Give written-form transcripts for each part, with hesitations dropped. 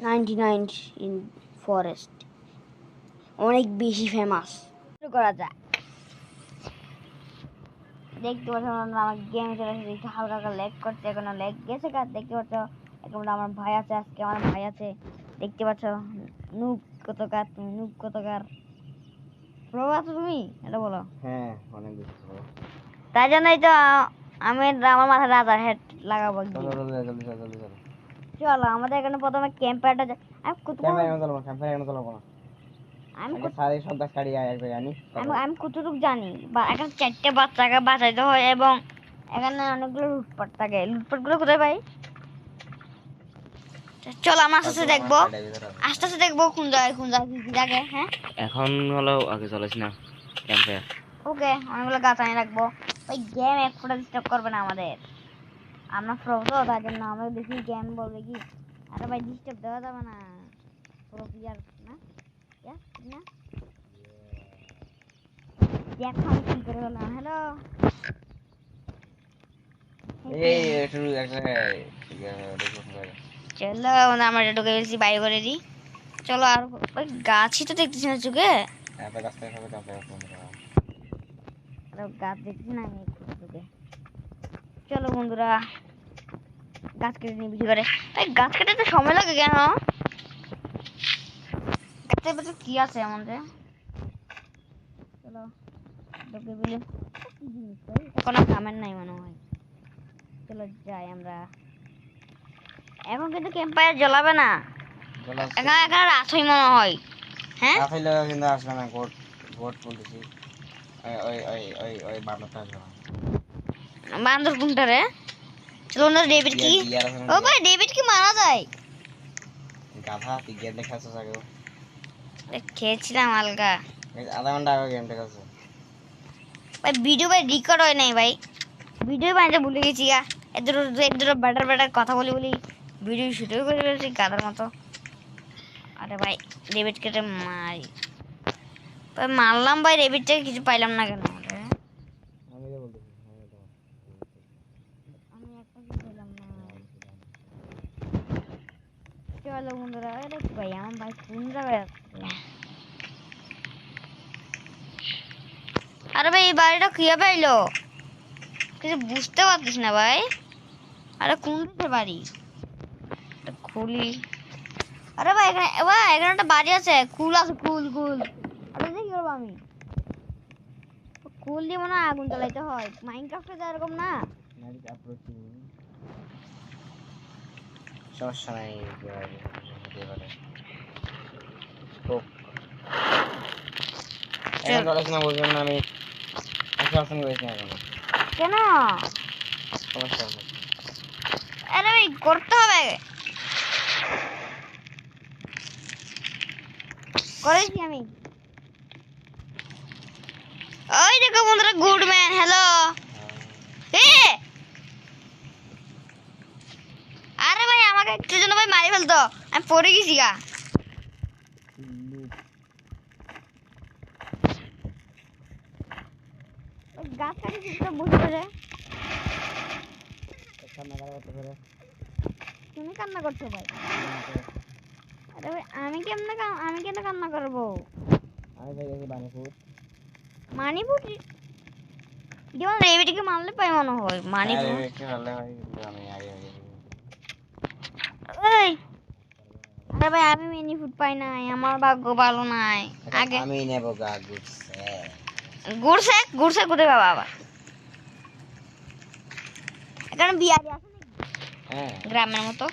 99 in forest অনেক বেশি famous. শুরু করা যাক। দেখতে পাচ্ছ আমার গেম চলে এসেছে, একটু হালকা হালকা ল্যাগ করছে, এখনো ল্যাগ গেছে কাজ। দেখতে পাচ্ছ এখন আমার ভাই আছে, আজকে আমার ভাই আছে। দেখতে পাচ্ছ নুব কতকার, তুমি নুব কতকার প্রো আছো তুমি, এটা বলো। হ্যাঁ অনেক বেশি ভালো। তাই জন্যই তো আমি আমার মাথায় রাজার হেড লাগাবো। চলো আমাদের এখানে প্রথমে ক্যাম্পারটা আমি কতটুকু জানি বা এখন 4টে বাচ্চাকে বাঁচাইতে হয় এবং এখানে অনেকগুলো লুটপাট থাকে। লুটপাট গুলো কোথায় পাই? চলো আমরা আস্তে আস্তে দেখবো কোন জায়গায় কি জায়গায়। হ্যাঁ এখন হলো আগে চলেছ না ক্যাম্পে। ওকে, অনেকগুলো গাছ আনি রাখবো। ওই গেম এক ফোঁটা ডিস্টার্ব করবে না আমাদের। আমরা প্রো তো, তার জন্য আমরা দেখি গেম বলবে কি আরে ভাই ডিস্টার্ব দেওয়া যাবে না, প্রো প্লেয়ার না না। দেখো আমি কি করে বললাম। হ্যালো চলো আমরা এটা ঢুকে গেছি, বাইরে করে দিই। চলো আর ওই গাছই তো দেখতেছি না চোখে, গাছ দেখছি না আমি চোখে। চলো বন্ধুরা গাছ কেটে নিই বেশি করে। গাছ কেটে সময় লাগে কেন? গাছের ভেতর কি আছে আমাদের? চলো ঢুকে দিলে কি জিনিস কোনো কামের নাই মনে হয়। চলো যাই আমরা। এখন কিন্তু ক্যাম্পায়ার জ্বলাবে না, এখানে রাতই মনে হয়। হ্যাঁ কিন্তু আসবে না, গোট গোট বলতেছি। ওই ওই ওই ওই বান্দরটা আসবে না। বান্দর কোনটা রে? চলো না ডেভিড কি, ও ভাই ডেভিড কি মারা যায়? গাধা তুই গেম দেখাচ্ছিস আগে? খেয়েছিলাম হালকা, আধা ঘন্টা আগে গেম দেখাচ্ছ ভাই। ভিডিও ভাই রেকর্ড হয় নাই ভাই, ভিডিও বানাতে ভুলে গেছি। এদের ব্যাটার কথা বলি ভিডিও শুটিং করে ফেলছি গাধার মতো। আরে ভাই ডেভিড কেটে মারি, ভাই মারলাম ভাই ডেভিডটাকে, কিছু পাইলাম না কেন? আমি একটা কিছু পেলাম না। চলো বন্ধুরা, আরে ভাই আমার ভাই কোন জায়গায় আছে? আরে ভাই এই বাড়িটা কিভাবে এলো কিছু বুঝতে পারছিস না ভাই। আরে কোন দিকে বাড়ি খুলি? আরে ভাই এখানে একটা বাড়ি আছে, কুল আছে, কুল। আরে কি করবো আমি? কুল দিয়ে মনে হয় আগুন জ্বালাইতে হয়, মাইনক্রাফটে তো এরকম না। সমস্যা নাই, বুঝবেন না। আমি কেন? আরে ভাই করতে হবে, করেছি আমি। ওই দেখো বন্ধুরা, গুড ম্যান। হ্যালো আরে ভাই আমাকে একটু জন্য ভাই মারি ফেলতো, আমি পড়ে গেছি গা। গাছ কাটি কিছুটা বুঝতে রে, তুমি কান্না করছো ভাই? আরে ভাই আমি কেন কান্না করবো? মানিপুর যেমন রেবিটিকে মারলে পাই মনে হয় মানিপুর। আরে ভাই আমি মিনিফুড পাই নাই, আমার ভাগ্য ভালো নাই। আগে আমি নেব গা গুড়ছে কোথায় বাবা? আবার এখানে বিয়ারি আছে নাকি? হ্যাঁ গ্রামের মতো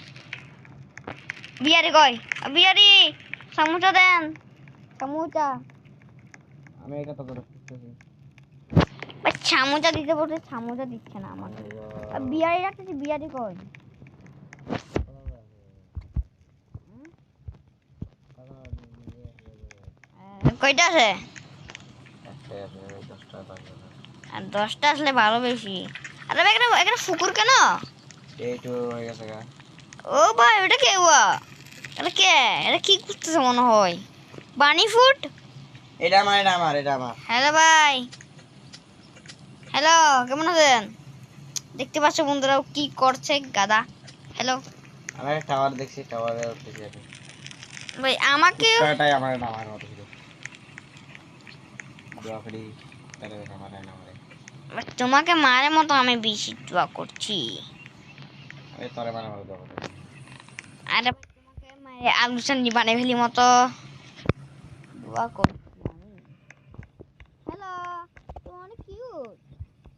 বিয়ারি কয়, বিয়ারি সমুচা দেন, সমুচা। আমি এটা তো করতেছি, ভাই সমুচা দিতে বলছে, সমুচা দিচ্ছে না আমাকে। বিয়ারি রাখতেছি, বিয়ারি কয়? কয়টা আছে? আর 10টা আসলে ভালো বেশি। আরে ভাই এখানে ফুকুর কেন? ও ভাই ওটা কে? এটা কে? এটা কি করতেছে মনে হয়? বানি ফুড। এটা আমার। হ্যালো ভাই, হ্যালো কেমন আছেন? দেখতে পাচ্ছ বন্ধুরা কি করছে গাদা। হ্যালো আমি টাওয়ার দেখছি, টাওয়ারে উঠতেছি আমি। ভাই আমাকে কুত্তাটাই আমার নামার মতো ছিল। দোয়া করি তাহলে আমার নামারে। তোমাকে মারে মতো আমি বেশি দোয়া করছি। আমি তোরে মানে মতো দোয়া করি। আরে ভাই, তোমাকে মারে আলুসান জীবনে ফেলি মতো দোয়া করছি আমি। হ্যালো, তুমি অনেক কিউট।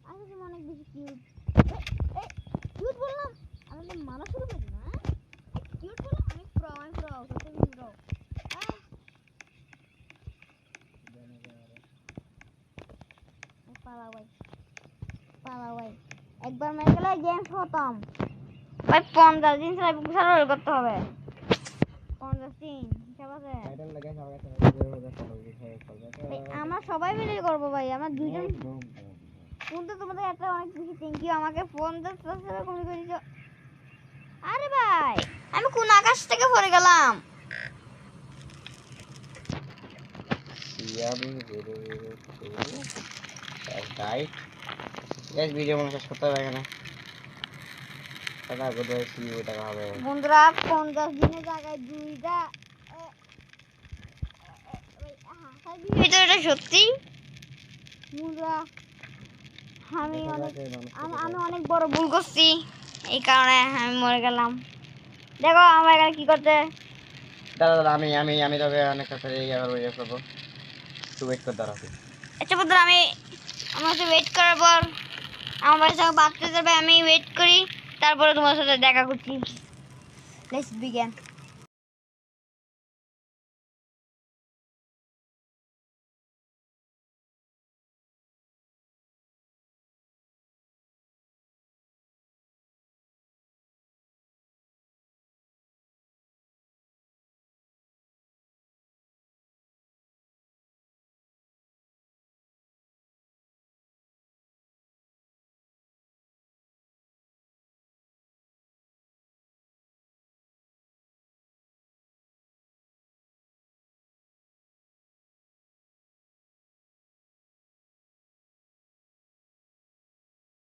আচ্ছা, তুমি অনেক বেশি কিউট। কিউট বললাম, আমি তো মানা শুরু করি না। কিউট বললাম, আমি প্রো, সত্যি আমি প্রো। পালা ভাই, পালা ভাই, একবার মেরে গেলে গেম খতম ভাই। 50 দিন সার্ভার করতে হবে। 50 দিন হিসাব আছে। টাইটেল লাগাই সবাই আমরা সবাই মিলে করবো ভাই, আমরা দুইজন। কিন্তু তোমাদের একটা অনেক বেশি থ্যাংক ইউ, আমাকে 50 সাবস্ক্রাইবার কমে করে দিছো। আরে ভাই, আমি কোন আকাশ থেকে পড়ে গেলাম? সিয়াবি রাইট গাইস, ভিডিও মনে শেষ করতে হবে এখানে। Tata, goodbye, see you, দেখা হবে। বন্ধুরা 50 দিনের জায়গায় দুইটা ভিডিওটা সত্যি বন্ধুরা, আমি অনেক বড় ভুল করছি, এই কারণে আমি মরে গেলাম। দেখো আমরা এখানে কি করতে। দাদা দাদা, আমি তবে অনেক তাড়াতাড়ি ইয়ে করবো, একটু ওয়েট করে দাঁড়াও। আচ্ছা বন্ধুরা, আমার সাথে ওয়েট করার পর আমার বাড়ির সঙ্গে বাঁচতে যাবে, আমি ওয়েট করি, তারপরে তোমার সাথে দেখা করছি। Let's begin.